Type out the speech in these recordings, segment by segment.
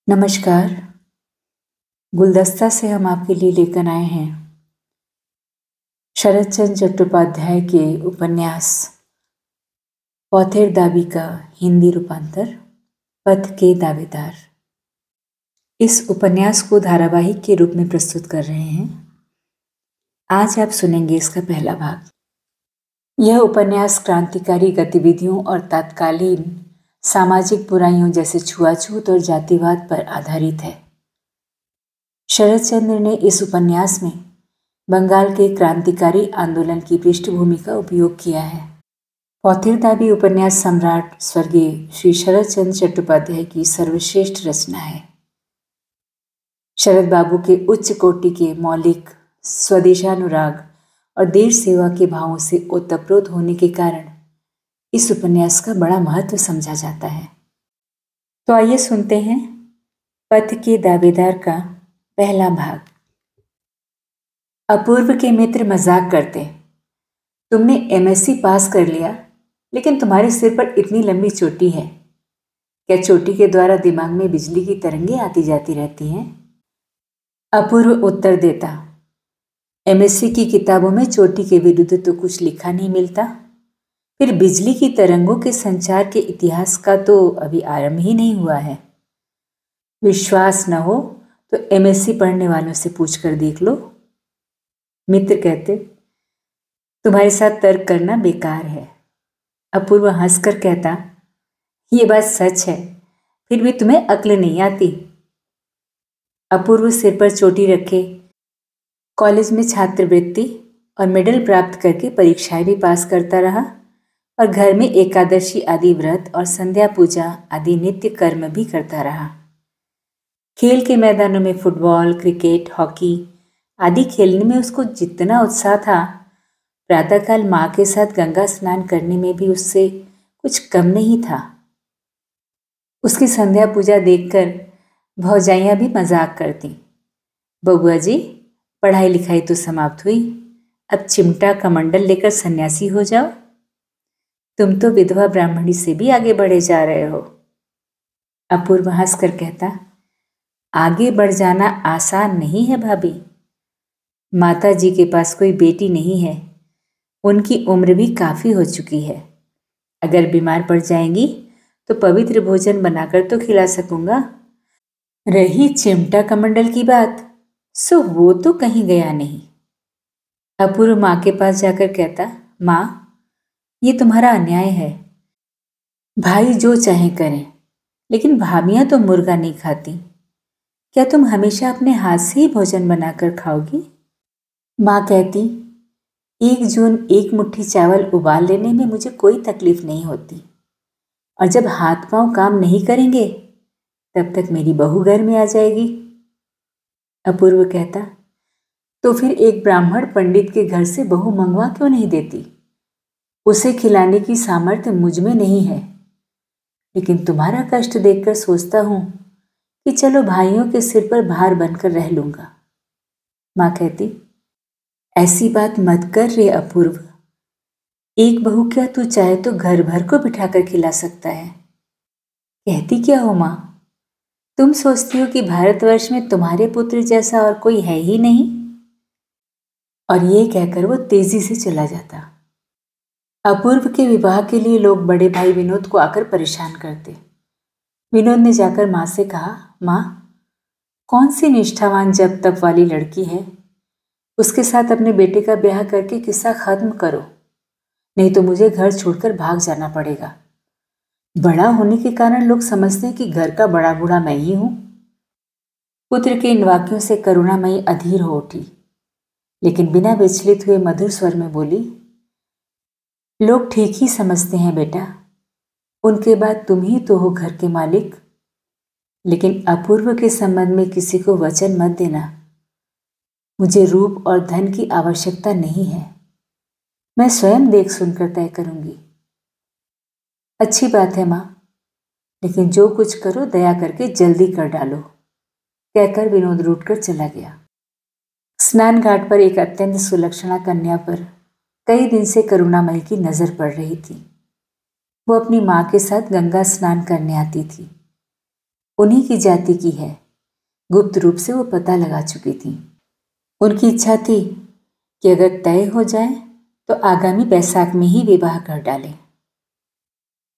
नमस्कार। गुलदस्ता से हम आपके लिए लेकर आए हैं शरत चंद्र चट्टोपाध्याय के उपन्यास पौथेर दाबी का हिंदी रूपांतर पथ के दावेदार। इस उपन्यास को धारावाहिक के रूप में प्रस्तुत कर रहे हैं। आज आप सुनेंगे इसका पहला भाग। यह उपन्यास क्रांतिकारी गतिविधियों और तत्कालीन सामाजिक बुराइयों जैसे छुआछूत और जातिवाद पर आधारित है। शरत चंद्र ने इस उपन्यास में बंगाल के क्रांतिकारी आंदोलन की पृष्ठभूमि का उपयोग किया है। पौथेर दाबी उपन्यास सम्राट स्वर्गीय श्री शरत चंद्र चट्टोपाध्याय की सर्वश्रेष्ठ रचना है। शरद बाबू के उच्च कोटि के मौलिक स्वदेशानुराग और देश सेवा के भावों से ओतप्रोत होने के कारण इस उपन्यास का बड़ा महत्व समझा जाता है। तो आइए सुनते हैं पथ के दावेदार का पहला भाग। अपूर्व के मित्र मजाक करते, तुमने एमएससी पास कर लिया, लेकिन तुम्हारे सिर पर इतनी लंबी चोटी है। क्या चोटी के द्वारा दिमाग में बिजली की तरंगें आती जाती रहती हैं? अपूर्व उत्तर देता, एमएससी की किताबों में चोटी के विरुद्ध तो कुछ लिखा नहीं मिलता, फिर बिजली की तरंगों के संचार के इतिहास का तो अभी आरंभ ही नहीं हुआ है। विश्वास न हो तो एमएससी पढ़ने वालों से पूछकर देख लो। मित्र कहते, तुम्हारे साथ तर्क करना बेकार है। अपूर्व हंसकर कहता, ये बात सच है, फिर भी तुम्हें अक्ल नहीं आती। अपूर्व सिर पर चोटी रखे कॉलेज में छात्रवृत्ति और मेडल प्राप्त करके परीक्षाएं भी पास करता रहा और घर में एकादशी आदि व्रत और संध्या पूजा आदि नित्य कर्म भी करता रहा। खेल के मैदानों में फुटबॉल, क्रिकेट, हॉकी आदि खेलने में उसको जितना उत्साह था, प्रातःकाल माँ के साथ गंगा स्नान करने में भी उससे कुछ कम नहीं था। उसकी संध्या पूजा देखकर भौजाइयाँ भी मजाक करती, बबुआ जी पढ़ाई लिखाई तो समाप्त हुई, अब चिमटा कमंडल लेकर सन्यासी हो जाओ। तुम तो विधवा ब्राह्मणी से भी आगे बढ़े जा रहे हो। अपूर्व हंसकर कहता, आगे बढ़ जाना आसान नहीं है भाभी। माता जी के पास कोई बेटी नहीं है, उनकी उम्र भी काफ़ी हो चुकी है। अगर बीमार पड़ जाएंगी तो पवित्र भोजन बनाकर तो खिला सकूंगा। रही चिमटा कमंडल की बात, सो वो तो कहीं गया नहीं। अपूर्व माँ के पास जाकर कहता, माँ ये तुम्हारा अन्याय है। भाई जो चाहे करें, लेकिन भाभियाँ तो मुर्गा नहीं खाती। क्या तुम हमेशा अपने हाथ से ही भोजन बनाकर खाओगी? माँ कहती, 1 जून 1 मुट्ठी चावल उबाल लेने में मुझे कोई तकलीफ नहीं होती, और जब हाथ पांव काम नहीं करेंगे तब तक मेरी बहू घर में आ जाएगी। अपूर्व कहता, तो फिर एक ब्राह्मण पंडित के घर से बहू मंगवा क्यों नहीं देती? उसे खिलाने की सामर्थ्य मुझ में नहीं है, लेकिन तुम्हारा कष्ट देखकर सोचता हूं कि चलो भाइयों के सिर पर भार बनकर रह लूंगा। माँ कहती, ऐसी बात मत कर रे अपूर्व, एक बहू क्या तू चाहे तो घर भर को बिठाकर खिला सकता है। कहती क्या हो माँ, तुम सोचती हो कि भारतवर्ष में तुम्हारे पुत्र जैसा और कोई है ही नहीं? और ये कहकर वो तेजी से चला जाता। अपूर्व के विवाह के लिए लोग बड़े भाई विनोद को आकर परेशान करते। विनोद ने जाकर माँ से कहा, माँ कौन सी निष्ठावान जब तब वाली लड़की है, उसके साथ अपने बेटे का ब्याह करके किस्सा खत्म करो, नहीं तो मुझे घर छोड़कर भाग जाना पड़ेगा। बड़ा होने के कारण लोग समझते हैं कि घर का बड़ा बूढ़ा मैं ही हूं। पुत्र के इन वाक्यों से करुणामयी अधीर हो उठी, लेकिन बिना विचलित हुए मधुर स्वर में बोली, लोग ठीक ही समझते हैं बेटा, उनके बाद तुम ही तो हो घर के मालिक। लेकिन अपूर्व के संबंध में किसी को वचन मत देना। मुझे रूप और धन की आवश्यकता नहीं है, मैं स्वयं देख सुनकर तय करूंगी। अच्छी बात है माँ, लेकिन जो कुछ करो दया करके जल्दी कर डालो, कहकर विनोद रूठकर चला गया। स्नान घाट पर एक अत्यंत सुलक्षणा कन्या पर कई दिन से करुणामयी की नजर पड़ रही थी। वो अपनी माँ के साथ गंगा स्नान करने आती थी। उन्हीं की जाति की है। गुप्त रूप से वो पता लगा चुकी थी। उनकी इच्छा थी कि अगर तय हो जाए तो आगामी बैसाख में ही विवाह कर डालें।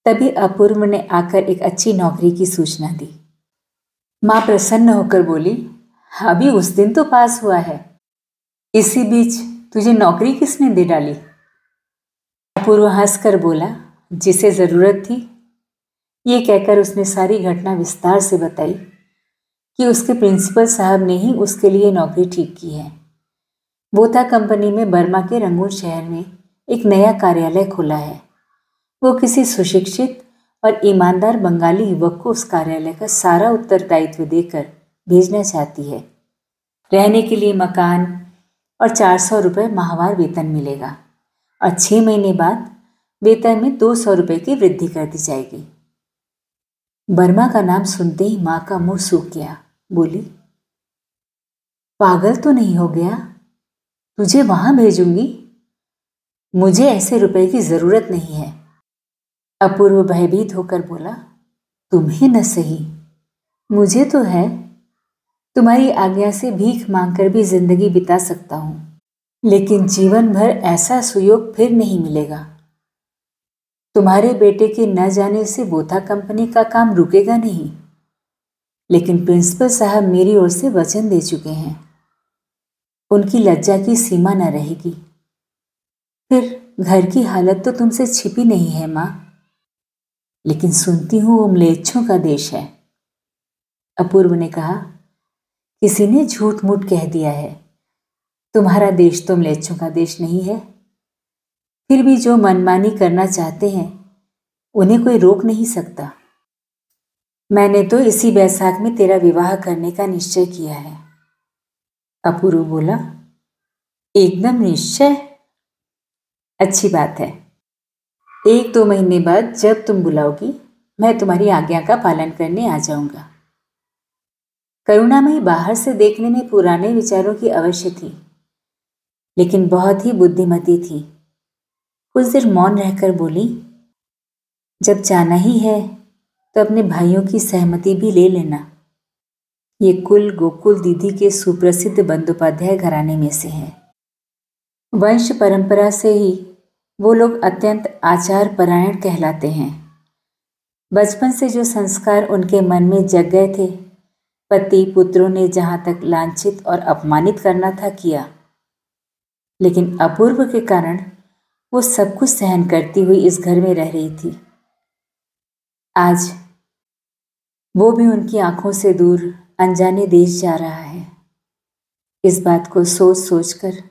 तभी अपूर्व ने आकर एक अच्छी नौकरी की सूचना दी। माँ प्रसन्न होकर बोली, अभी उस दिन तो पास हुआ है, इसी बीच तुझे नौकरी किसने दे डाली? अपूर्व हंसकर बोला, जिसे जरूरत थी। ये कहकर उसने सारी घटना विस्तार से बताई कि उसके प्रिंसिपल साहब ने ही उसके लिए नौकरी ठीक की है। बोथा कंपनी में बर्मा के रंगून शहर में एक नया कार्यालय खुला है। वो किसी सुशिक्षित और ईमानदार बंगाली युवक को उस कार्यालय का सारा उत्तरदायित्व देकर भेजना चाहती है। रहने के लिए मकान और 400 रुपये माहवार वेतन मिलेगा और 6 महीने बाद वेतन में 200 रुपये की वृद्धि कर दी जाएगी। बर्मा का नाम सुनते ही माँ का मुंह सूख गया। बोली, पागल तो नहीं हो गया? तुझे वहां भेजूंगी? मुझे ऐसे रुपए की जरूरत नहीं है। अपूर्व भयभीत होकर बोला, तुम्हें न सही, मुझे तो है। तुम्हारी आज्ञा से भीख मांगकर भी जिंदगी बिता सकता हूं, लेकिन जीवन भर ऐसा सुयोग फिर नहीं मिलेगा। तुम्हारे बेटे के न जाने से बोथा कंपनी का काम रुकेगा नहीं, लेकिन प्रिंसिपल साहब मेरी ओर से वचन दे चुके हैं। उनकी लज्जा की सीमा न रहेगी। फिर घर की हालत तो तुमसे छिपी नहीं है माँ, लेकिन सुनती हूं वो म्लेच्छों का देश है। अपूर्व ने कहा, किसी ने झूठ मूठ कह दिया है। तुम्हारा देश तो म्लेच्छों का देश नहीं है। फिर भी जो मनमानी करना चाहते हैं उन्हें कोई रोक नहीं सकता। मैंने तो इसी बैसाख में तेरा विवाह करने का निश्चय किया है। अपूर्व बोला, एकदम निश्चय? अच्छी बात है। 1-2 महीने बाद जब तुम बुलाओगी मैं तुम्हारी आज्ञा का पालन करने आ जाऊंगा। करुणामयी बाहर से देखने में पुराने विचारों की अवश्य थी, लेकिन बहुत ही बुद्धिमती थी। कुछ देर मौन रहकर बोली, जब जाना ही है तो अपने भाइयों की सहमति भी ले लेना। ये कुल गोकुल दीदी के सुप्रसिद्ध बंदोपाध्याय घराने में से है। वंश परंपरा से ही वो लोग अत्यंत आचार परायण कहलाते हैं। बचपन से जो संस्कार उनके मन में जग गए थे, पति पुत्रों ने जहां तक लांछित और अपमानित करना था किया, लेकिन अपूर्व के कारण वो सब कुछ सहन करती हुई इस घर में रह रही थी। आज वो भी उनकी आंखों से दूर अनजाने देश जा रहा है। इस बात को सोच सोचकर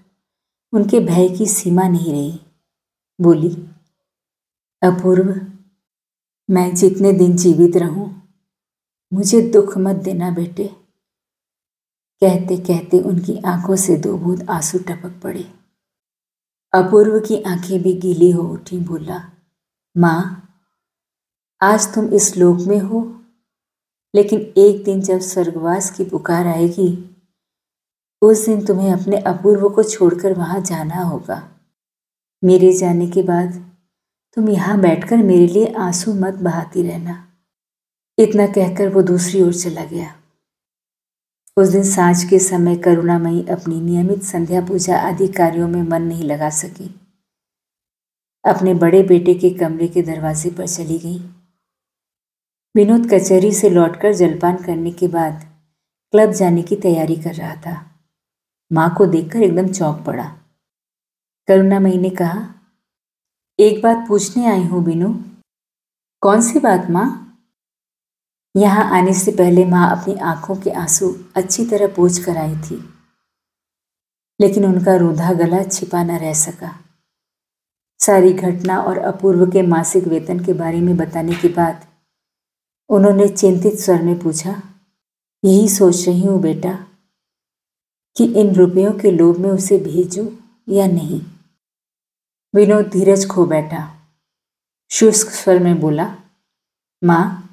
उनके भय की सीमा नहीं रही। बोली, अपूर्व, मैं जितने दिन जीवित रहूं मुझे दुख मत देना बेटे। कहते कहते उनकी आंखों से 2 बूंद आंसू टपक पड़े। अपूर्व की आंखें भी गीली हो उठी। बोला, माँ, आज तुम इस लोक में हो, लेकिन एक दिन जब स्वर्गवास की पुकार आएगी उस दिन तुम्हें अपने अपूर्व को छोड़कर वहां जाना होगा। मेरे जाने के बाद तुम यहां बैठकर मेरे लिए आंसू मत बहाती रहना। इतना कहकर वो दूसरी ओर चला गया। उस दिन सांझ के समय करुणामयी अपनी नियमित संध्या पूजा आदि कार्यों में मन नहीं लगा सकी। अपने बड़े बेटे के कमरे के दरवाजे पर चली गई। विनोद कचहरी से लौटकर जलपान करने के बाद क्लब जाने की तैयारी कर रहा था। माँ को देखकर एकदम चौंक पड़ा। करुणामयी ने कहा, एक बात पूछने आई हूं बिनू। कौन सी बात माँ? यहाँ आने से पहले माँ अपनी आंखों के आंसू अच्छी तरह पोंछ कर आई थी, लेकिन उनका रूंधा गला छिपा न रह सका। सारी घटना और अपूर्व के मासिक वेतन के बारे में बताने के बाद उन्होंने चिंतित स्वर में पूछा, यही सोच रही हूँ बेटा कि इन रुपयों के लोभ में उसे भेजूं या नहीं। विनोद धीरज खो बैठा। शुष्क स्वर में बोला, माँ,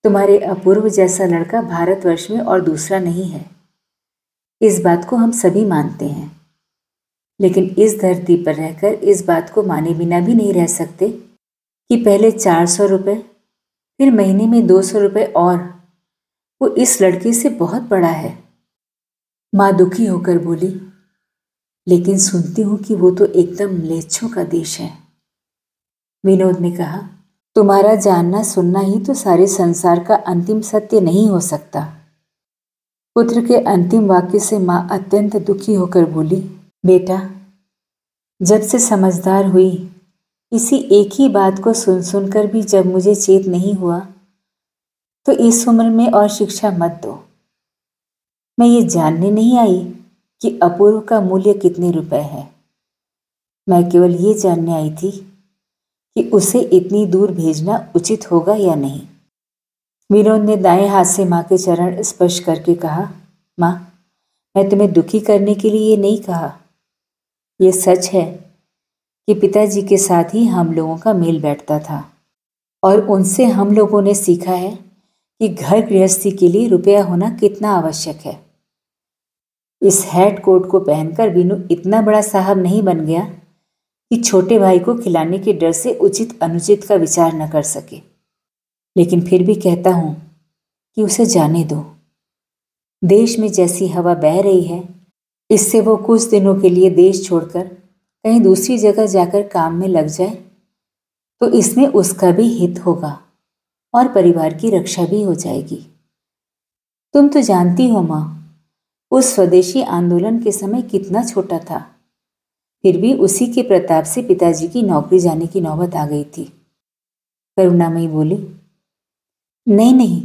तुम्हारे अपूर्व जैसा लड़का भारतवर्ष में और दूसरा नहीं है। इस बात को हम सभी मानते हैं, लेकिन इस धरती पर रहकर इस बात को माने बिना भी नहीं रह सकते कि पहले 400 रुपये, फिर महीने में 200 रुपये और वो इस लड़के से बहुत बड़ा है। माँ दुखी होकर बोली, लेकिन सुनती हूं कि वो तो एकदम म्लेच्छों का देश है। विनोद ने कहा, तुम्हारा जानना सुनना ही तो सारे संसार का अंतिम सत्य नहीं हो सकता। पुत्र के अंतिम वाक्य से माँ अत्यंत दुखी होकर बोली, बेटा, जब से समझदार हुई इसी एक ही बात को सुन सुनकर भी जब मुझे चेत नहीं हुआ, तो इस उम्र में और शिक्षा मत दो। मैं ये जानने नहीं आई कि अपूर्व का मूल्य कितने रुपए है। मैं केवल ये जानने आई थी कि उसे इतनी दूर भेजना उचित होगा या नहीं। विनोद ने दाएं हाथ से माँ के चरण स्पर्श करके कहा, माँ, मैं तुम्हें दुखी करने के लिए ये नहीं कहा। ये सच है कि पिताजी के साथ ही हम लोगों का मेल बैठता था और उनसे हम लोगों ने सीखा है कि घर गृहस्थी के लिए रुपया होना कितना आवश्यक है। इस हैट कोट को पहनकर विनू इतना बड़ा साहब नहीं बन गया कि छोटे भाई को खिलाने के डर से उचित अनुचित का विचार न कर सके। लेकिन फिर भी कहता हूं कि उसे जाने दो। देश में जैसी हवा बह रही है, इससे वो कुछ दिनों के लिए देश छोड़कर कहीं दूसरी जगह जाकर काम में लग जाए तो इसमें उसका भी हित होगा और परिवार की रक्षा भी हो जाएगी। तुम तो जानती हो माँ, उस स्वदेशी आंदोलन के समय कितना छोटा था, फिर भी उसी के प्रताप से पिताजी की नौकरी जाने की नौबत आ गई थी। करुणामयी बोली, नहीं नहीं,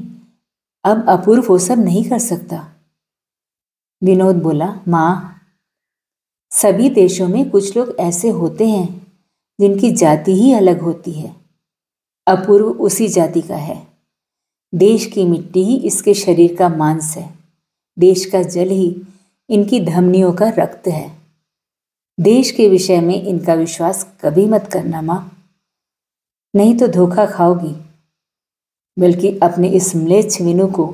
अब अपूर्व वो सब नहीं कर सकता। विनोद बोला, माँ, सभी देशों में कुछ लोग ऐसे होते हैं जिनकी जाति ही अलग होती है। अपूर्व उसी जाति का है। देश की मिट्टी ही इसके शरीर का मांस है। देश का जल ही इनकी धमनियों का रक्त है। देश के विषय में इनका विश्वास कभी मत करना माँ, नहीं तो धोखा खाओगी। बल्कि अपने इस म्लेच्छ विनू को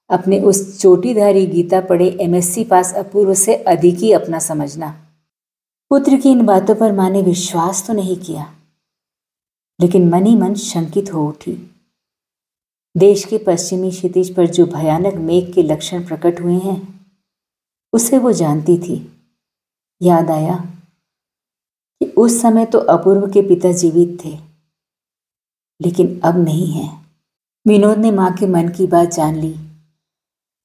अपने उस चोटीधारी गीता पढ़े एमएससी पास अपूर्व से अधिक ही अपना समझना। पुत्र की इन बातों पर माँ ने विश्वास तो नहीं किया, लेकिन मन ही मन शंकित हो उठी। देश के पश्चिमी क्षितिज पर जो भयानक मेघ के लक्षण प्रकट हुए हैं, उसे वो जानती थी। याद आया कि उस समय तो अपूर्व के पिता जीवित थे, लेकिन अब नहीं है। विनोद ने माँ के मन की बात जान ली,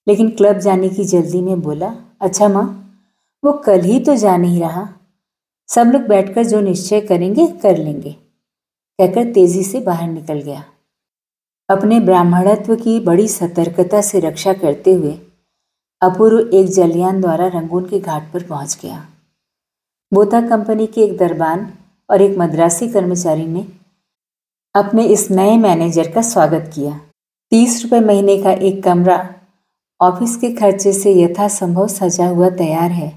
लेकिन क्लब जाने की जल्दी में बोला, अच्छा माँ, वो कल ही तो जा नहीं रहा। सब लोग बैठकर जो निश्चय करेंगे कर लेंगे, कहकर तेजी से बाहर निकल गया। अपने ब्राह्मणत्व की बड़ी सतर्कता से रक्षा करते हुए अपूर्व एक जलयान द्वारा रंगून के घाट पर पहुंच गया। बोता कंपनी के एक दरबान और एक मद्रासी कर्मचारी ने अपने इस नए मैनेजर का स्वागत किया। 30 रुपये महीने का एक कमरा ऑफिस के खर्चे से यथासंभव सजा हुआ तैयार है,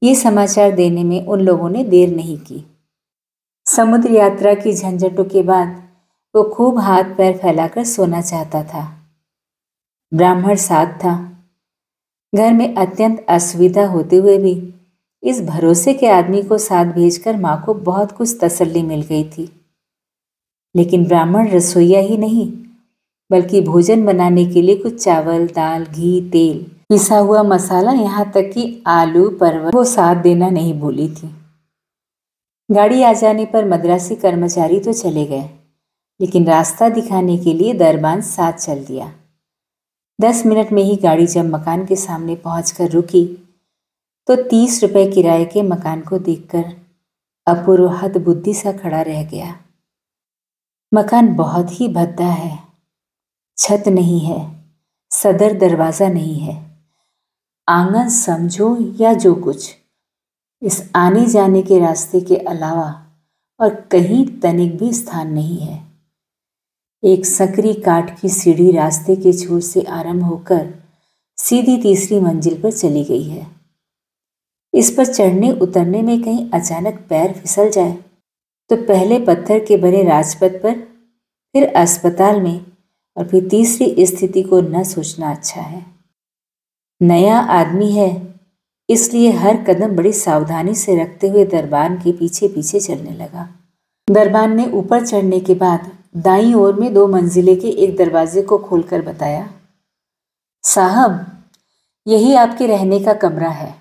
ये समाचार देने में उन लोगों ने देर नहीं की। समुद्र यात्रा की झंझटों के बाद वो खूब हाथ पैर फैलाकर सोना चाहता था। ब्राह्मण साथ था। घर में अत्यंत असुविधा होते हुए भी इस भरोसे के आदमी को साथ भेजकर माँ को बहुत कुछ तसल्ली मिल गई थी। लेकिन ब्राह्मण रसोइया ही नहीं, बल्कि भोजन बनाने के लिए कुछ चावल, दाल, घी, तेल, पिसा हुआ मसाला, यहाँ तक कि आलू, परवल वो साथ देना नहीं भूली थी। गाड़ी आ जाने पर मद्रासी कर्मचारी तो चले गए, लेकिन रास्ता दिखाने के लिए दरबान साथ चल दिया। 10 मिनट में ही गाड़ी जब मकान के सामने पहुंचकर रुकी तो 30 रुपये किराए के मकान को देखकर अपूर्व हतबुद्धि सा खड़ा रह गया। मकान बहुत ही भद्दा है। छत नहीं है, सदर दरवाज़ा नहीं है, आंगन समझो या जो कुछ, इस आने जाने के रास्ते के अलावा और कहीं तनिक भी स्थान नहीं है। एक सकरी काठ की सीढ़ी रास्ते के छोर से आरंभ होकर सीधी तीसरी मंजिल पर चली गई है। इस पर चढ़ने उतरने में कहीं अचानक पैर फिसल जाए तो पहले पत्थर के बने राजपथ पर, फिर अस्पताल में और फिर तीसरी स्थिति को न सोचना अच्छा है। नया आदमी है, इसलिए हर कदम बड़ी सावधानी से रखते हुए दरबान के पीछे पीछे चलने लगा। दरबान ने ऊपर चढ़ने के बाद दाईं ओर में 2 मंजिले के एक दरवाजे को खोलकर बताया, साहब, यही आपके रहने का कमरा है।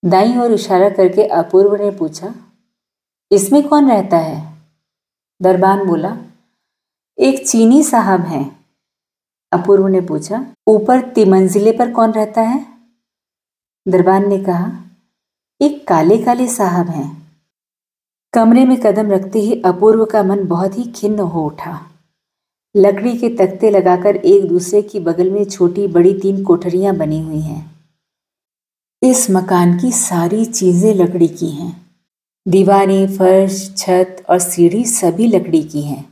दाईं ओर इशारा करके अपूर्व ने पूछा, इसमें कौन रहता है? दरबान बोला, एक चीनी साहब हैं। अपूर्व ने पूछा, ऊपर तिमंजिले पर कौन रहता है? दरबान ने कहा, एक काले काले साहब हैं। कमरे में कदम रखते ही अपूर्व का मन बहुत ही खिन्न हो उठा। लकड़ी के तख्ते लगाकर एक दूसरे की बगल में छोटी बड़ी 3 कोठरियां बनी हुई हैं। इस मकान की सारी चीजें लकड़ी की हैं। दीवारें, फर्श, छत और सीढ़ी सभी लकड़ी की हैं।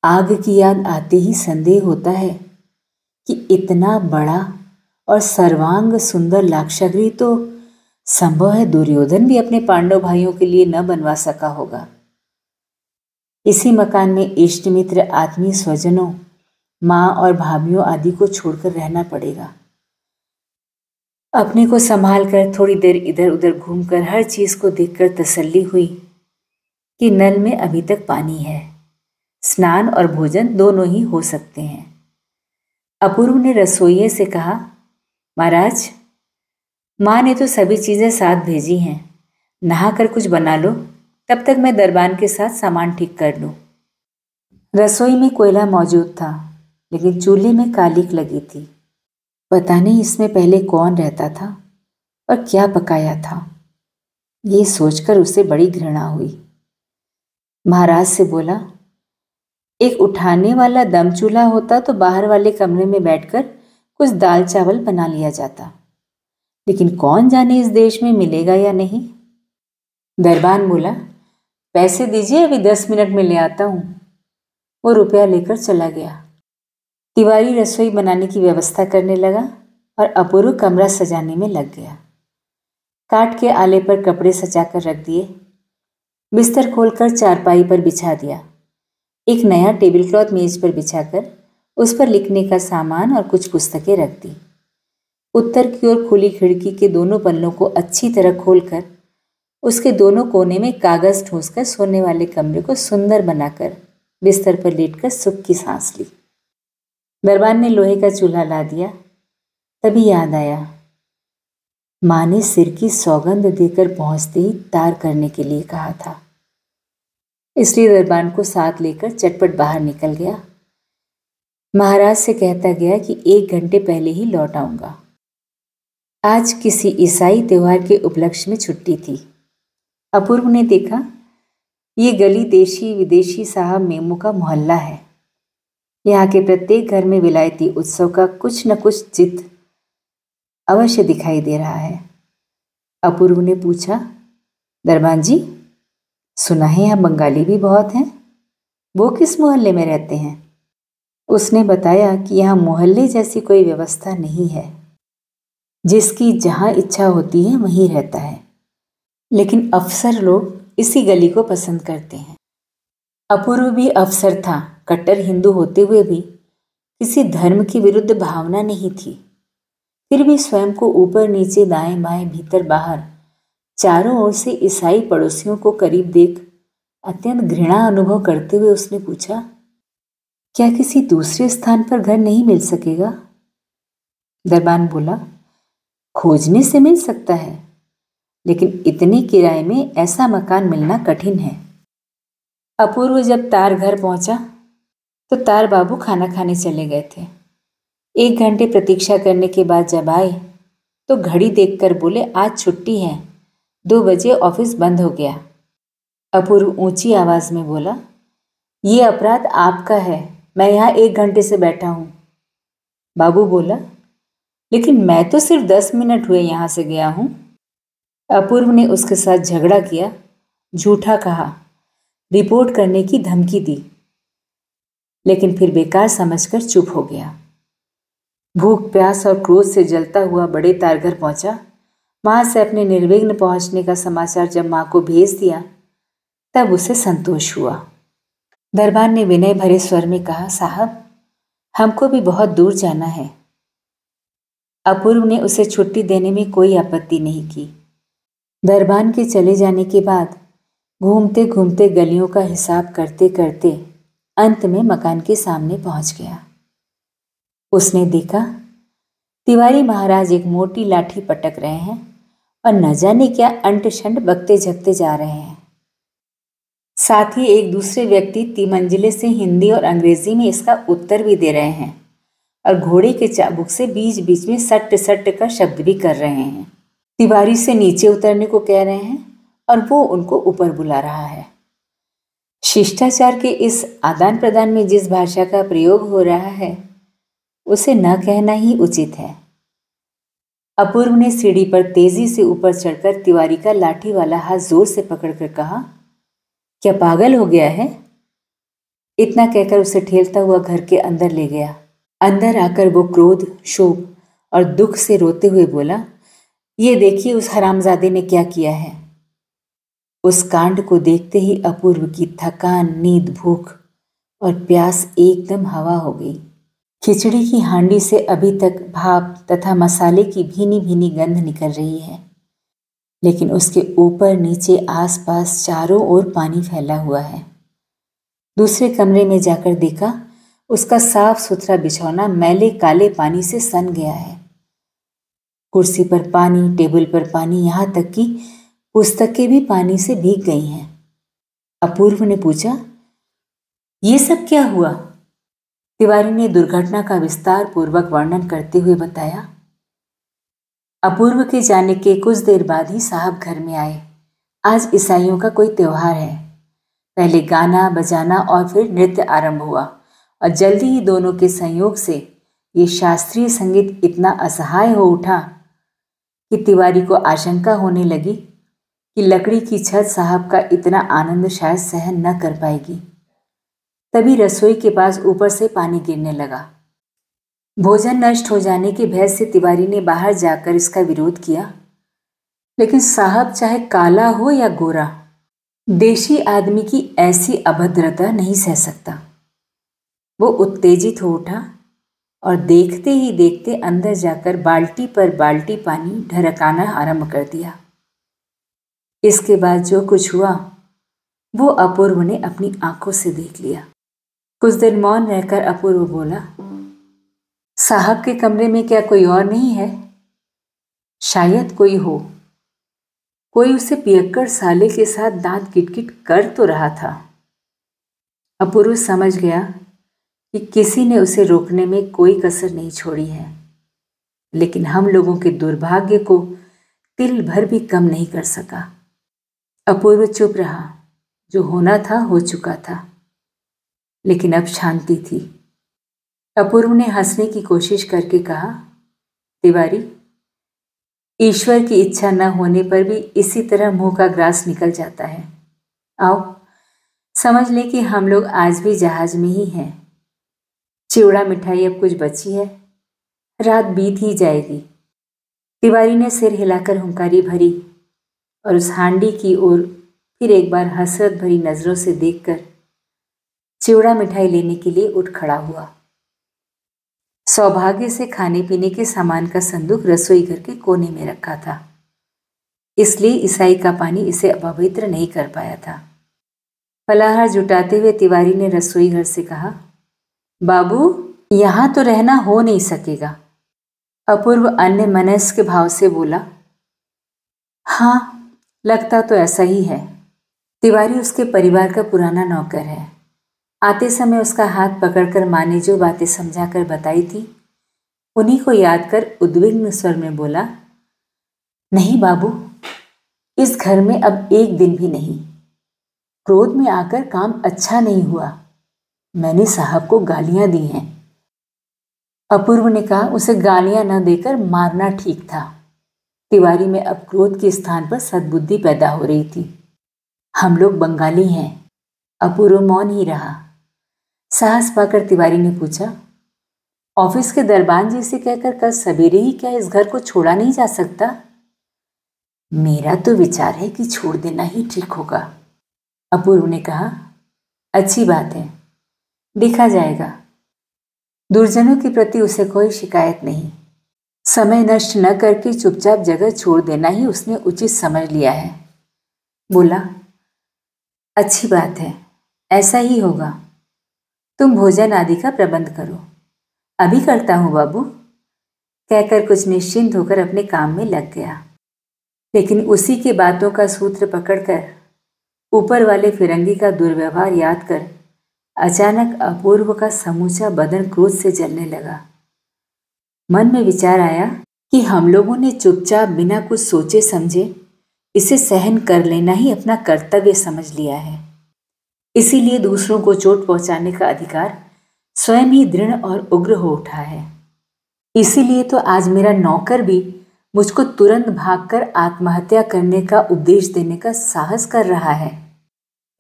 आग की याद आते ही संदेह होता है कि इतना बड़ा और सर्वांग सुंदर लाक्षागृह तो संभव है दुर्योधन भी अपने पांडव भाइयों के लिए न बनवा सका होगा। इसी मकान में इष्ट मित्र, आत्मीय स्वजनों, माँ और भाभियों आदि को छोड़कर रहना पड़ेगा। अपने को संभाल कर थोड़ी देर इधर उधर घूमकर हर चीज को देखकर तसल्ली हुई कि नल में अभी तक पानी है, स्नान और भोजन दोनों ही हो सकते हैं। अपूर्व ने रसोइये से कहा, महाराज, माँ ने तो सभी चीजें साथ भेजी हैं, नहा कर कुछ बना लो, तब तक मैं दरबान के साथ सामान ठीक कर लूं। रसोई में कोयला मौजूद था, लेकिन चूल्हे में कालिख लगी थी। पता नहीं इसमें पहले कौन रहता था और क्या पकाया था। ये सोचकर उसे बड़ी घृणा हुई। महाराज से बोला, एक उठाने वाला दम चूल्हा होता तो बाहर वाले कमरे में बैठकर कुछ दाल चावल बना लिया जाता, लेकिन कौन जाने इस देश में मिलेगा या नहीं। दरबान बोला, पैसे दीजिए, अभी 10 मिनट में ले आता हूं। वो रुपया लेकर चला गया। तिवारी रसोई बनाने की व्यवस्था करने लगा और अपूर्व कमरा सजाने में लग गया। काट के आले पर कपड़े सजाकर रख दिए, बिस्तर खोलकर चारपाई पर बिछा दिया, एक नया टेबल क्लॉथ मेज पर बिछाकर उस पर लिखने का सामान और कुछ पुस्तकें रख दी। उत्तर की ओर खुली खिड़की के दोनों पन्नों को अच्छी तरह खोलकर उसके दोनों कोने में कागज ठूंसकर सोने वाले कमरे को सुंदर बनाकर बिस्तर पर लेटकर सुख की सांस ली। दरबान ने लोहे का चूल्हा ला दिया। तभी याद आया, माँ ने सिर की सौगंध देकर पहुंचते ही तार करने के लिए कहा था। इसलिए दरबान को साथ लेकर चटपट बाहर निकल गया। महाराज से कहता गया कि 1 घंटे पहले ही लौट आऊंगा। आज किसी ईसाई त्योहार के उपलक्ष्य में छुट्टी थी। अपूर्व ने देखा, ये गली देशी विदेशी साहब मेमू का मोहल्ला है। यहाँ के प्रत्येक घर में विलायती उत्सव का कुछ न कुछ चित्र अवश्य दिखाई दे रहा है। अपूर्व ने पूछा, दरबान जी, सुना है यहाँ बंगाली भी बहुत हैं, वो किस मोहल्ले में रहते हैं? उसने बताया कि यहाँ मोहल्ले जैसी कोई व्यवस्था नहीं है, जिसकी जहाँ इच्छा होती है वहीं रहता है, लेकिन अफसर लोग इसी गली को पसंद करते हैं। अपूर्व भी अफसर था, कट्टर हिंदू होते हुए भी किसी धर्म की विरुद्ध भावना नहीं थी। फिर भी स्वयं को ऊपर नीचे दाएं बाएं भीतर बाहर चारों ओर से ईसाई पड़ोसियों को करीब देख अत्यंत घृणा अनुभव करते हुए उसने पूछा, क्या किसी दूसरे स्थान पर घर नहीं मिल सकेगा? दरबान बोला, खोजने से मिल सकता है, लेकिन इतने किराए में ऐसा मकान मिलना कठिन है। अपूर्व जब तार घर पहुंचा तो तार बाबू खाना खाने चले गए थे। 1 घंटे प्रतीक्षा करने के बाद जब आए तो घड़ी देखकर बोले, आज छुट्टी है, 2 बजे ऑफिस बंद हो गया। अपूर्व ऊंची आवाज में बोला, ये अपराध आपका है, मैं यहाँ 1 घंटे से बैठा हूँ। बाबू बोला, लेकिन मैं तो सिर्फ 10 मिनट हुए यहाँ से गया हूँ। अपूर्व ने उसके साथ झगड़ा किया, झूठा कहा, रिपोर्ट करने की धमकी दी, लेकिन फिर बेकार समझकर चुप हो गया। भूख प्यास और क्रोध से जलता हुआ बड़े तारघर पहुंचा। माँ से अपने निर्विघ्न पहुंचने का समाचार जब माँ को भेज दिया तब उसे संतोष हुआ। दरबान ने विनय भरे स्वर में कहा, साहब, हमको भी बहुत दूर जाना है। अपूर्व ने उसे छुट्टी देने में कोई आपत्ति नहीं की। दरबान के चले जाने के बाद घूमते घूमते गलियों का हिसाब करते करते अंत में मकान के सामने पहुंच गया। उसने देखा तिवारी महाराज एक मोटी लाठी पटक रहे हैं और न जाने क्या अंट शंट बकते झकते जा रहे हैं। साथ ही एक दूसरे व्यक्ति तिमंजिले से हिंदी और अंग्रेजी में इसका उत्तर भी दे रहे हैं और घोड़े के चाबुक से बीच बीच में सट्ट सट्ट का शब्द भी कर रहे हैं। तिवारी से नीचे उतरने को कह रहे हैं और वो उनको ऊपर बुला रहा है। शिष्टाचार के इस आदान प्रदान में जिस भाषा का प्रयोग हो रहा है उसे न कहना ही उचित है। अपूर्व ने सीढ़ी पर तेजी से ऊपर चढ़कर तिवारी का लाठी वाला हाथ जोर से पकड़कर कहा, क्या पागल हो गया है? इतना कहकर उसे ठेलता हुआ घर के अंदर ले गया। अंदर आकर वो क्रोध, शोक और दुख से रोते हुए बोला, ये देखिए उस हरामजादे ने क्या किया है। उस कांड को देखते ही अपूर्व की थकान, नींद, भूख और प्यास एकदम हवा हो गई। खिचड़ी की हांडी से अभी तक भाप तथा मसाले की भीनी भीनी गंध निकल रही है, लेकिन उसके ऊपर नीचे आसपास चारों ओर पानी फैला हुआ है। दूसरे कमरे में जाकर देखा, उसका साफ सुथरा बिछौना मैले काले पानी से सन गया है। कुर्सी पर पानी, टेबल पर पानी, यहाँ तक कि पुस्तकें भी पानी से भीग गई हैं। अपूर्व ने पूछा, ये सब क्या हुआ? तिवारी ने दुर्घटना का विस्तार पूर्वक वर्णन करते हुए बताया। अपूर्व के जाने के कुछ देर बाद ही साहब घर में आए। आज ईसाइयों का कोई त्योहार है। पहले गाना बजाना और फिर नृत्य आरंभ हुआ और जल्दी ही दोनों के संयोग से ये शास्त्रीय संगीत इतना असहाय हो उठा कि तिवारी को आशंका होने लगी कि लकड़ी की छत साहब का इतना आनंद शायद सहन न कर पाएगी। तभी रसोई के पास ऊपर से पानी गिरने लगा। भोजन नष्ट हो जाने के भय से तिवारी ने बाहर जाकर इसका विरोध किया, लेकिन साहब चाहे काला हो या गोरा, देशी आदमी की ऐसी अभद्रता नहीं सह सकता। वो उत्तेजित हो उठा और देखते ही देखते अंदर जाकर बाल्टी पर बाल्टी पानी ढरकाना आरंभ कर दिया। इसके बाद जो कुछ हुआ वो अपूर्व ने अपनी आंखों से देख लिया। कुछ देर मौन रहकर अपूर्व बोला, साहब के कमरे में क्या कोई और नहीं है? शायद कोई हो। कोई उसे पियक्कड़ साले के साथ दांत किटकिट कर तो रहा था। अपूर्व समझ गया कि किसी ने उसे रोकने में कोई कसर नहीं छोड़ी है, लेकिन हम लोगों के दुर्भाग्य को तिल भर भी कम नहीं कर सका। अपूर्व चुप रहा। जो होना था हो चुका था, लेकिन अब शांति थी। अपूर्व ने हंसने की कोशिश करके कहा, तिवारी, ईश्वर की इच्छा न होने पर भी इसी तरह मुंह का ग्रास निकल जाता है। आओ समझ ले कि हम लोग आज भी जहाज में ही हैं। चिवड़ा मिठाई अब कुछ बची है, रात बीत ही जाएगी। तिवारी ने सिर हिलाकर हुंकारी भरी और उस हांडी की ओर फिर एक बार हसरत भरी नजरों से देखकर चिवड़ा मिठाई लेने के लिए उठ खड़ा हुआ। सौभाग्य से खाने पीने के सामान का संदूक रसोई घर के कोने में रखा था, इसलिए ईसाई का पानी इसे अपवित्र नहीं कर पाया था। फलाहार जुटाते हुए तिवारी ने रसोई घर से कहा, बाबू, यहां तो रहना हो नहीं सकेगा। अपूर्व अन्य मनस्क भाव से बोला, हाँ, लगता तो ऐसा ही है। तिवारी उसके परिवार का पुराना नौकर है। आते समय उसका हाथ पकड़कर माँ ने जो बातें समझाकर बताई थी, उन्हीं को याद कर उद्विग्न स्वर में बोला, नहीं बाबू, इस घर में अब एक दिन भी नहीं। क्रोध में आकर काम अच्छा नहीं हुआ। मैंने साहब को गालियां दी हैं। अपूर्व ने कहा, उसे गालियां न देकर मारना ठीक था। तिवारी में अब क्रोध के स्थान पर सद्बुद्धि पैदा हो रही थी। हम लोग बंगाली हैं। अपूर्व मौन ही रहा। साहस पाकर तिवारी ने पूछा, ऑफिस के दरबान जी से कहकर कल सवेरे ही क्या इस घर को छोड़ा नहीं जा सकता? मेरा तो विचार है कि छोड़ देना ही ठीक होगा। अपूर्व ने कहा, अच्छी बात है, देखा जाएगा। दुर्जनों के प्रति उसे कोई शिकायत नहीं। समय नष्ट न करके चुपचाप जगह छोड़ देना ही उसने उचित समझ लिया है। बोला, अच्छी बात है, ऐसा ही होगा। तुम भोजन आदि का प्रबंध करो। अभी करता हूँ बाबू, कहकर कुछ निश्चिंत होकर अपने काम में लग गया। लेकिन उसी की बातों का सूत्र पकड़कर ऊपर वाले फिरंगी का दुर्व्यवहार याद कर अचानक अपूर्व का समूचा बदन क्रोध से जलने लगा। मन में विचार आया कि हम लोगों ने चुपचाप बिना कुछ सोचे समझे इसे सहन कर लेना ही अपना कर्तव्य समझ लिया है। इसीलिए दूसरों को चोट पहुंचाने का अधिकार स्वयं ही दृढ़ और उग्र हो उठा है। इसीलिए तो आज मेरा नौकर भी मुझको तुरंत भागकर आत्महत्या करने का उपदेश देने का साहस कर रहा है।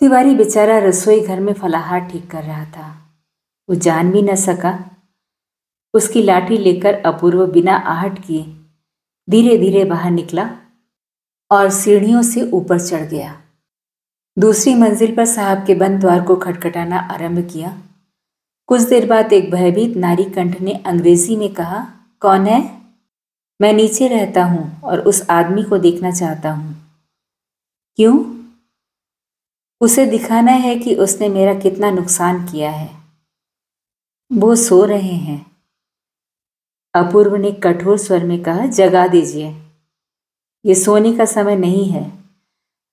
तिवारी बेचारा रसोई घर में फलाहार ठीक कर रहा था। वो जान भी न सका। उसकी लाठी लेकर अपूर्व बिना आहट किए धीरे धीरे बाहर निकला और सीढ़ियों से ऊपर चढ़ गया। दूसरी मंजिल पर साहब के बंद द्वार को खटखटाना आरंभ किया। कुछ देर बाद एक भयभीत नारी कंठ ने अंग्रेजी में कहा, कौन है? मैं नीचे रहता हूं और उस आदमी को देखना चाहता हूं। क्यों? उसे दिखाना है कि उसने मेरा कितना नुकसान किया है। वो सो रहे हैं। अपूर्व ने कठोर स्वर में कहा, जगा दीजिए। ये सोने का समय नहीं है।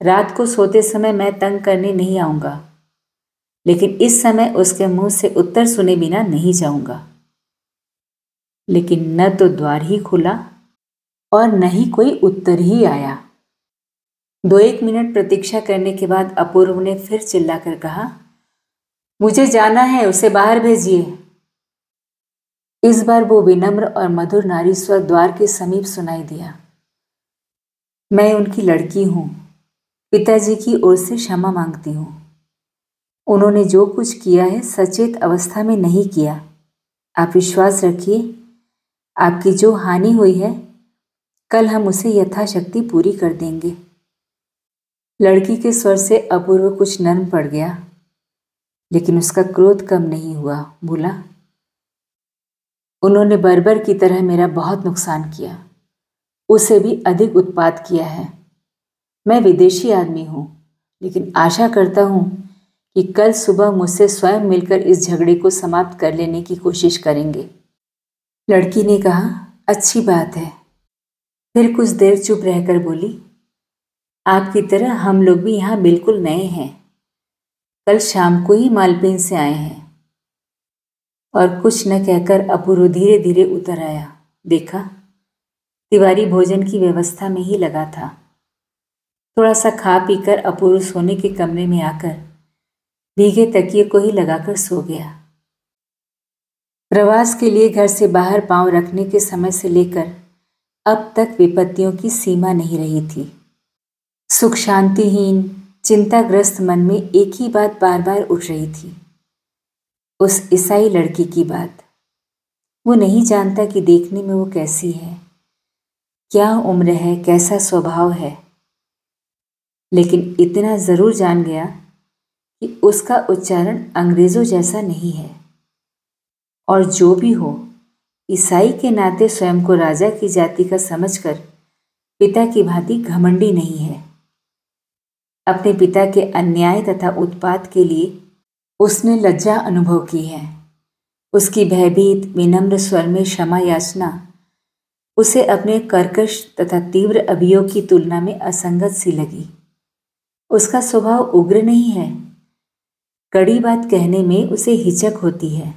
रात को सोते समय मैं तंग करने नहीं आऊंगा, लेकिन इस समय उसके मुंह से उत्तर सुने बिना नहीं जाऊंगा। लेकिन न तो द्वार ही खुला और न ही कोई उत्तर ही आया। 2-1 मिनट प्रतीक्षा करने के बाद अपूर्व ने फिर चिल्लाकर कहा, मुझे जाना है, उसे बाहर भेजिए। इस बार वो विनम्र और मधुर नारी स्वर द्वार के समीप सुनाई दिया। मैं उनकी लड़की हूं, पिताजी की ओर से क्षमा मांगती हूं। उन्होंने जो कुछ किया है सचेत अवस्था में नहीं किया। आप विश्वास रखिए, आपकी जो हानि हुई है कल हम उसे यथाशक्ति पूरी कर देंगे। लड़की के स्वर से अपूर्व कुछ नर्म पड़ गया, लेकिन उसका क्रोध कम नहीं हुआ। बोला, उन्होंने बर्बर की तरह मेरा बहुत नुकसान किया, उसे भी अधिक उत्पात किया है। मैं विदेशी आदमी हूं, लेकिन आशा करता हूं कि कल सुबह मुझसे स्वयं मिलकर इस झगड़े को समाप्त कर लेने की कोशिश करेंगे। लड़की ने कहा, अच्छी बात है। फिर कुछ देर चुप रहकर बोली, आपकी तरह हम लोग भी यहाँ बिल्कुल नए हैं। कल शाम को ही मालपेन से आए हैं। और कुछ न कहकर अपूर्व धीरे धीरे उतर आया। देखा, तिवारी भोजन की व्यवस्था में ही लगा था। थोड़ा सा खा पीकर अपूर्व सोने के कमरे में आकर भीगे तकिए को ही लगाकर सो गया। प्रवास के लिए घर से बाहर पांव रखने के समय से लेकर अब तक विपत्तियों की सीमा नहीं रही थी। सुख शांतिहीन चिंताग्रस्त मन में एक ही बात बार बार उठ रही थी, उस ईसाई लड़की की बात। वो नहीं जानता कि देखने में वो कैसी है, क्या उम्र है, कैसा स्वभाव है, लेकिन इतना जरूर जान गया कि उसका उच्चारण अंग्रेजों जैसा नहीं है। और जो भी हो, ईसाई के नाते स्वयं को राजा की जाति का समझकर पिता की भांति घमंडी नहीं है। अपने पिता के अन्याय तथा उत्पात के लिए उसने लज्जा अनुभव की है। उसकी भयभीत विनम्र स्वर में क्षमा याचना उसे अपने कर्कश तथा तीव्र अभियोग की तुलना में असंगत सी लगी। उसका स्वभाव उग्र नहीं है, कड़ी बात कहने में उसे हिचक होती है।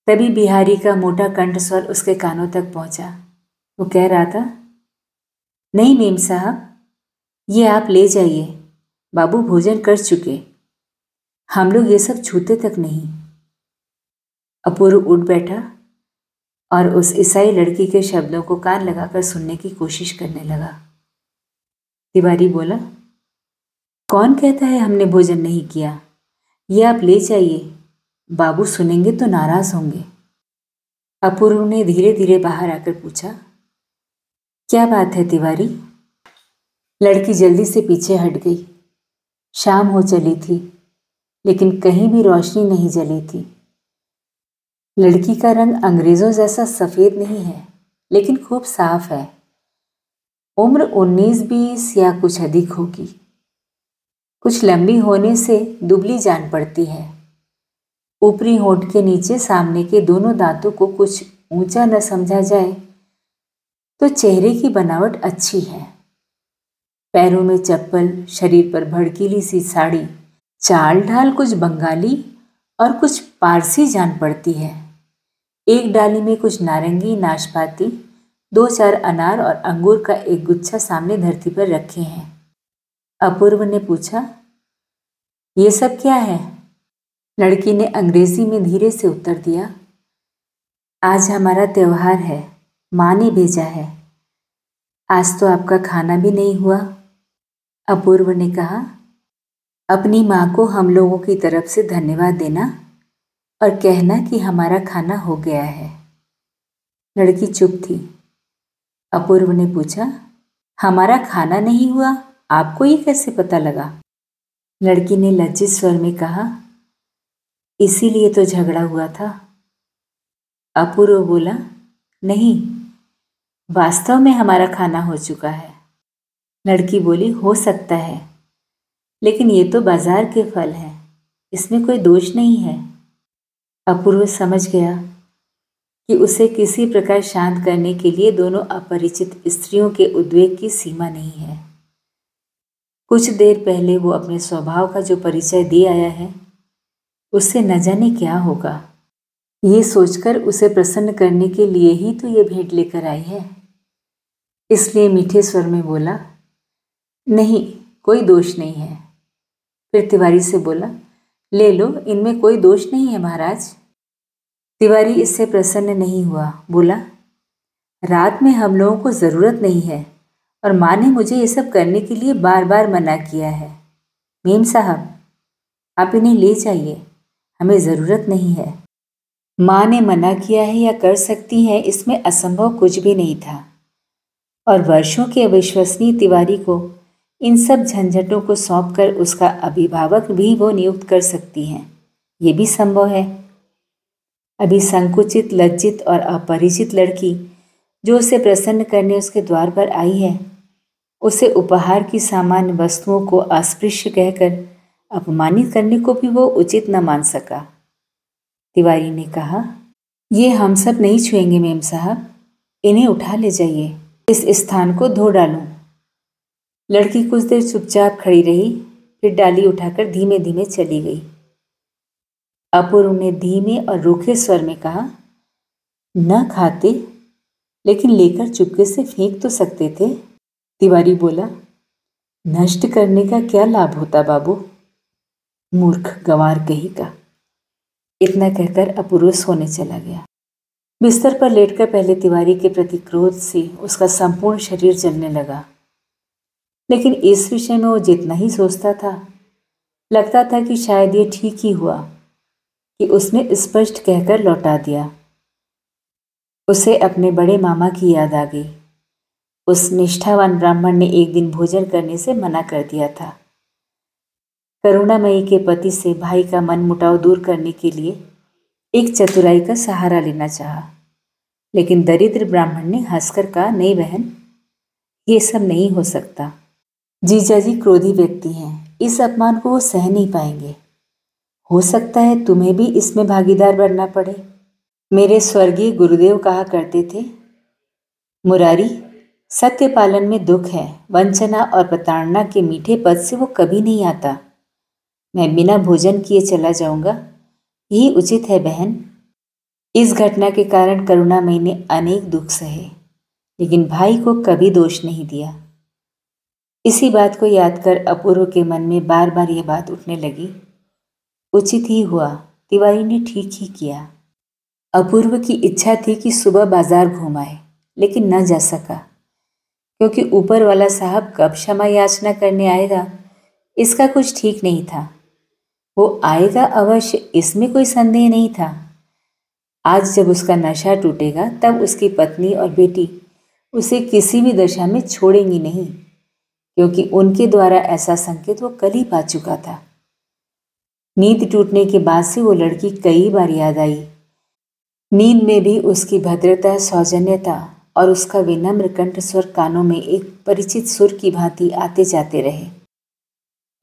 तभी बिहारी का मोटा कंठस्वर उसके कानों तक पहुंचा। वो कह रहा था, नहीं मेम साहब, ये आप ले जाइए, बाबू भोजन कर चुके, हम लोग ये सब छूते तक नहीं। अपूर्व उठ बैठा और उस ईसाई लड़की के शब्दों को कान लगाकर सुनने की कोशिश करने लगा। तिवारी बोला, कौन कहता है हमने भोजन नहीं किया? ये आप ले जाइए, बाबू सुनेंगे तो नाराज होंगे। अपूर्व ने धीरे धीरे बाहर आकर पूछा, क्या बात है तिवारी? लड़की जल्दी से पीछे हट गई। शाम हो चली थी, लेकिन कहीं भी रोशनी नहीं जली थी। लड़की का रंग अंग्रेजों जैसा सफेद नहीं है, लेकिन खूब साफ है। उम्र 19-20 या कुछ अधिक होगी। कुछ लंबी होने से दुबली जान पड़ती है। ऊपरी होंठ के नीचे सामने के दोनों दांतों को कुछ ऊंचा न समझा जाए तो चेहरे की बनावट अच्छी है। पैरों में चप्पल, शरीर पर भड़कीली सी साड़ी, चाल ढाल कुछ बंगाली और कुछ पारसी जान पड़ती है। एक डाली में कुछ नारंगी, नाशपाती, 2-4 अनार और अंगूर का एक गुच्छा सामने धरती पर रखे हैं। अपूर्व ने पूछा, ये सब क्या है? लड़की ने अंग्रेजी में धीरे से उत्तर दिया, आज हमारा त्योहार है, माँ ने भेजा है। आज तो आपका खाना भी नहीं हुआ। अपूर्व ने कहा, अपनी माँ को हम लोगों की तरफ से धन्यवाद देना और कहना कि हमारा खाना हो गया है। लड़की चुप थी। अपूर्व ने पूछा, हमारा खाना नहीं हुआ, आपको ये कैसे पता लगा? लड़की ने लज्जित स्वर में कहा, इसीलिए तो झगड़ा हुआ था। अपूर्व बोला, नहीं, वास्तव में हमारा खाना हो चुका है। लड़की बोली, हो सकता है, लेकिन ये तो बाजार के फल हैं, इसमें कोई दोष नहीं है। अपूर्व समझ गया कि उसे किसी प्रकार शांत करने के लिए दोनों अपरिचित स्त्रियों के उद्वेग की सीमा नहीं है। कुछ देर पहले वो अपने स्वभाव का जो परिचय दे आया है, उससे न जाने क्या होगा। ये सोचकर उसे प्रसन्न करने के लिए ही तो ये भेंट लेकर आई है। इसलिए मीठे स्वर में बोला, नहीं, कोई दोष नहीं है। फिर तिवारी से बोला, ले लो, इनमें कोई दोष नहीं है महाराज। तिवारी इससे प्रसन्न नहीं हुआ। बोला, रात में हम लोगों को ज़रूरत नहीं है और माँ ने मुझे ये सब करने के लिए बार बार मना किया है। मेम साहब, आप इन्हें ले जाइए, हमें ज़रूरत नहीं है। माँ ने मना किया है या कर सकती हैं, इसमें असंभव कुछ भी नहीं था। और वर्षों के अविश्वसनीय तिवारी को इन सब झंझटों को सौंपकर उसका अभिभावक भी वो नियुक्त कर सकती हैं, ये भी संभव है। अभी संकुचित, लज्जित और अपरिचित लड़की जो उसे प्रसन्न करने उसके द्वार पर आई है, उसे उपहार की सामान्य वस्तुओं को अस्पृश्य कहकर अपमानित करने को भी वो उचित न मान सका। तिवारी ने कहा, ये हम सब नहीं छुएंगे मेम साहब, इन्हें उठा ले जाइए, इस स्थान को धो डालूं। लड़की कुछ देर चुपचाप खड़ी रही, फिर डाली उठाकर धीमे धीमे चली गई। अपूर्व ने धीमे और रूखे स्वर में कहा, न खाते, लेकिन लेकर चुपके से फेंक तो सकते थे। तिवारी बोला, नष्ट करने का क्या लाभ होता बाबू, मूर्ख गंवार कहीं का। इतना कहकर अपूर्व सोने चला गया। बिस्तर पर लेटकर पहले तिवारी के प्रति क्रोध से उसका संपूर्ण शरीर जलने लगा, लेकिन इस विषय में वो जितना ही सोचता था, लगता था कि शायद ये ठीक ही हुआ कि उसने स्पष्ट कहकर लौटा दिया। उसे अपने बड़े मामा की याद आ गई। उस निष्ठावान ब्राह्मण ने एक दिन भोजन करने से मना कर दिया था। करुणामयी के पति से भाई का मन मुटाव दूर करने के लिए एक चतुराई का सहारा लेना चाहा, लेकिन दरिद्र ब्राह्मण ने हंसकर कहा, नहीं बहन, ये सब नहीं हो सकता। जीजाजी क्रोधी व्यक्ति हैं, इस अपमान को वो सह नहीं पाएंगे। हो सकता है तुम्हें भी इसमें भागीदार बनना पड़े। मेरे स्वर्गीय गुरुदेव कहा करते थे, मुरारी, सत्य पालन में दुख है, वंचना और प्रताड़ना के मीठे पद से वो कभी नहीं आता। मैं बिना भोजन किए चला जाऊंगा, यही उचित है बहन। इस घटना के कारण करुणामयी ने अनेक दुख सहे, लेकिन भाई को कभी दोष नहीं दिया। इसी बात को याद कर अपूर्व के मन में बार बार यह बात उठने लगी, उचित ही हुआ, तिवारी ने ठीक ही किया। अपूर्व की इच्छा थी कि सुबह बाजार घूम आए, लेकिन न जा सका, क्योंकि ऊपर वाला साहब कब क्षमा याचना करने आएगा इसका कुछ ठीक नहीं था। वो आएगा अवश्य, इसमें कोई संदेह नहीं था। आज जब उसका नशा टूटेगा तब उसकी पत्नी और बेटी उसे किसी भी दशा में छोड़ेंगी नहीं, क्योंकि उनके द्वारा ऐसा संकेत वो कल ही पा चुका था। नींद टूटने के बाद से वो लड़की कई बार याद आई। नींद में भी उसकी भद्रता, सौजन्यता और उसका विनम्र कंठ स्वर कानों में एक परिचित सुर की भांति आते जाते रहे।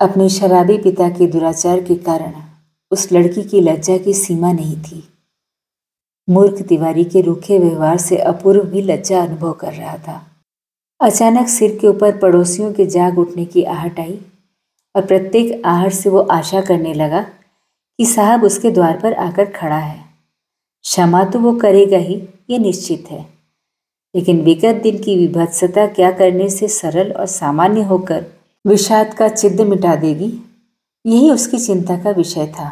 अपने शराबी पिता के दुराचार के कारण उस लड़की की लज्जा की सीमा नहीं थी। मूर्ख तिवारी के रूखे व्यवहार से अपूर्व भी लज्जा अनुभव कर रहा था। अचानक सिर के ऊपर पड़ोसियों के जाग उठने की आहट आई और प्रत्येक आहट से वो आशा करने लगा कि साहब उसके द्वार पर आकर खड़ा है। क्षमा तो वो करेगा ही, ये निश्चित है, लेकिन विगत दिन की विभत्सता क्या करने से सरल और सामान्य होकर विषाद का चिद्ध मिटा देगी, यही उसकी चिंता का विषय था।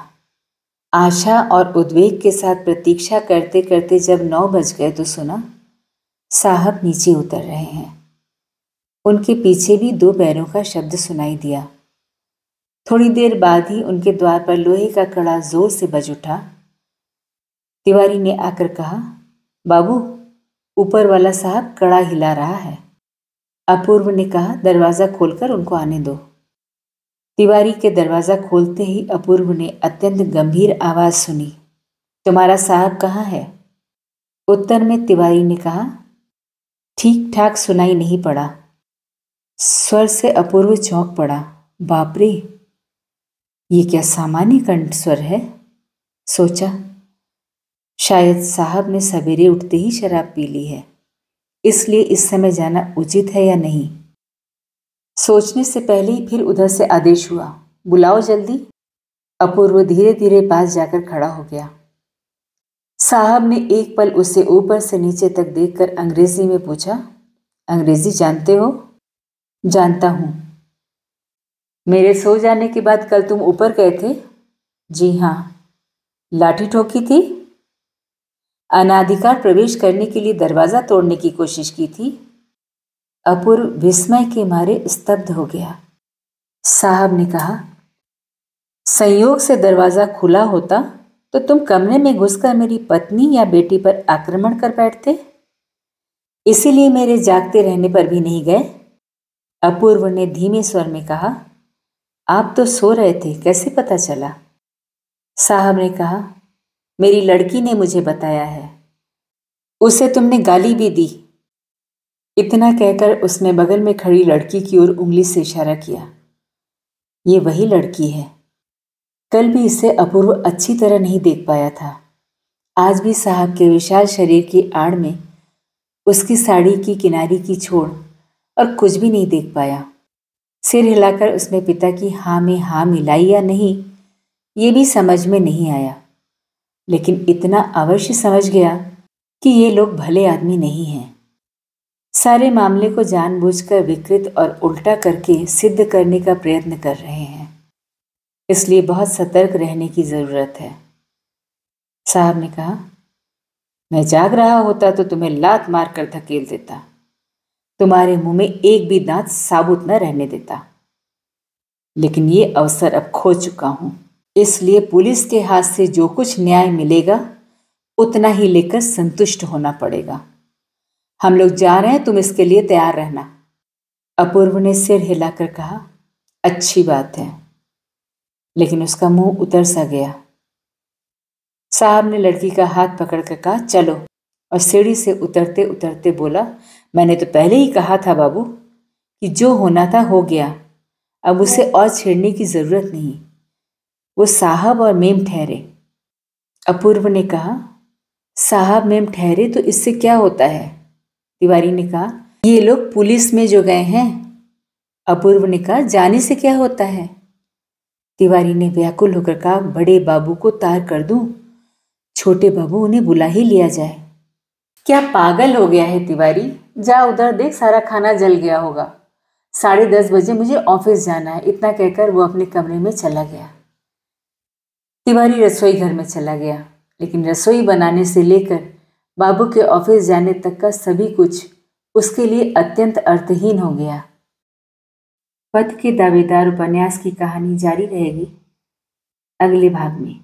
आशा और उद्वेग के साथ प्रतीक्षा करते करते जब 9 बज गए तो सुना साहब नीचे उतर रहे हैं। उनके पीछे भी 2 पैरों का शब्द सुनाई दिया। थोड़ी देर बाद ही उनके द्वार पर लोहे का कड़ा जोर से बज उठा। तिवारी ने आकर कहा, बाबू, ऊपर वाला साहब कड़ा हिला रहा है। अपूर्व ने कहा, दरवाज़ा खोलकर उनको आने दो। तिवारी के दरवाज़ा खोलते ही अपूर्व ने अत्यंत गंभीर आवाज़ सुनी, तुम्हारा साहब कहाँ है? उत्तर में तिवारी ने कहा, ठीक ठाक सुनाई नहीं पड़ा। स्वर से अपूर्व चौंक पड़ा। बाप रे, ये क्या सामान्य कंठ स्वर है? सोचा, शायद साहब ने सवेरे उठते ही शराब पी ली है, इसलिए इस समय जाना उचित है या नहीं। सोचने से पहले ही फिर उधर से आदेश हुआ, बुलाओ जल्दी। अपूर्व धीरे धीरे पास जाकर खड़ा हो गया। साहब ने एक पल उसे ऊपर से नीचे तक देखकर अंग्रेजी में पूछा, अंग्रेजी जानते हो? जानता हूं। मेरे सो जाने के बाद कल तुम ऊपर गए थे? जी हाँ। लाठी ठोकी थी? अनाधिकार प्रवेश करने के लिए दरवाजा तोड़ने की कोशिश की थी? अपूर्व विस्मय के मारे स्तब्ध हो गया। साहब ने कहा, संयोग से दरवाजा खुला होता तो तुम कमरे में घुसकर मेरी पत्नी या बेटी पर आक्रमण कर बैठते, इसीलिए मेरे जागते रहने पर भी नहीं गए। अपूर्व ने धीमे स्वर में कहा, आप तो सो रहे थे, कैसे पता चला? साहब ने कहा, मेरी लड़की ने मुझे बताया है, उसे तुमने गाली भी दी। इतना कहकर उसने बगल में खड़ी लड़की की ओर उंगली से इशारा किया। ये वही लड़की है। कल भी इसे अपूर्व अच्छी तरह नहीं देख पाया था। आज भी साहब के विशाल शरीर की आड़ में उसकी साड़ी की किनारी की छोड़ और कुछ भी नहीं देख पाया। सिर हिलाकर उसने पिता की हाँ में हाँ मिलाई या नहीं, ये भी समझ में नहीं आया, लेकिन इतना अवश्य समझ गया कि ये लोग भले आदमी नहीं हैं। सारे मामले को जानबूझकर विकृत और उल्टा करके सिद्ध करने का प्रयत्न कर रहे हैं, इसलिए बहुत सतर्क रहने की जरूरत है। साहब ने कहा, मैं जाग रहा होता तो तुम्हें लात मार कर धकेल देता, तुम्हारे मुंह में एक भी दांत साबुत न रहने देता, लेकिन ये अवसर अब खो चुका हूं, इसलिए पुलिस के हाथ से जो कुछ न्याय मिलेगा उतना ही लेकर संतुष्ट होना पड़ेगा। हम लोग जा रहे हैं, तुम इसके लिए तैयार रहना। अपूर्व ने सिर हिलाकर कहा, अच्छी बात है, लेकिन उसका मुंह उतर सा गया। साहब ने लड़की का हाथ पकड़कर कहा, चलो, और सीढ़ी से उतरते उतरते बोला, मैंने तो पहले ही कहा था बाबू कि जो होना था हो गया, अब उसे और छेड़ने की जरूरत नहीं, वो साहब और मेम ठहरे। अपूर्व ने कहा, साहब मेम ठहरे तो इससे क्या होता है? तिवारी ने कहा, ये लोग पुलिस में जो गए हैं। अपूर्व ने कहा, जाने से क्या होता है? तिवारी ने व्याकुल होकर कहा, बड़े बाबू को तार कर दूं, छोटे बाबू उन्हें बुला ही लिया जाए। क्या पागल हो गया है तिवारी? जा उधर देख, सारा खाना जल गया होगा। 10:30 बजे मुझे ऑफिस जाना है। इतना कहकर वो अपने कमरे में चला गया। तिवारी रसोई घर में चला गया, लेकिन रसोई बनाने से लेकर बाबू के ऑफिस जाने तक का सभी कुछ उसके लिए अत्यंत अर्थहीन हो गया। पद के दावेदार उपन्यास की कहानी जारी रहेगी अगले भाग में।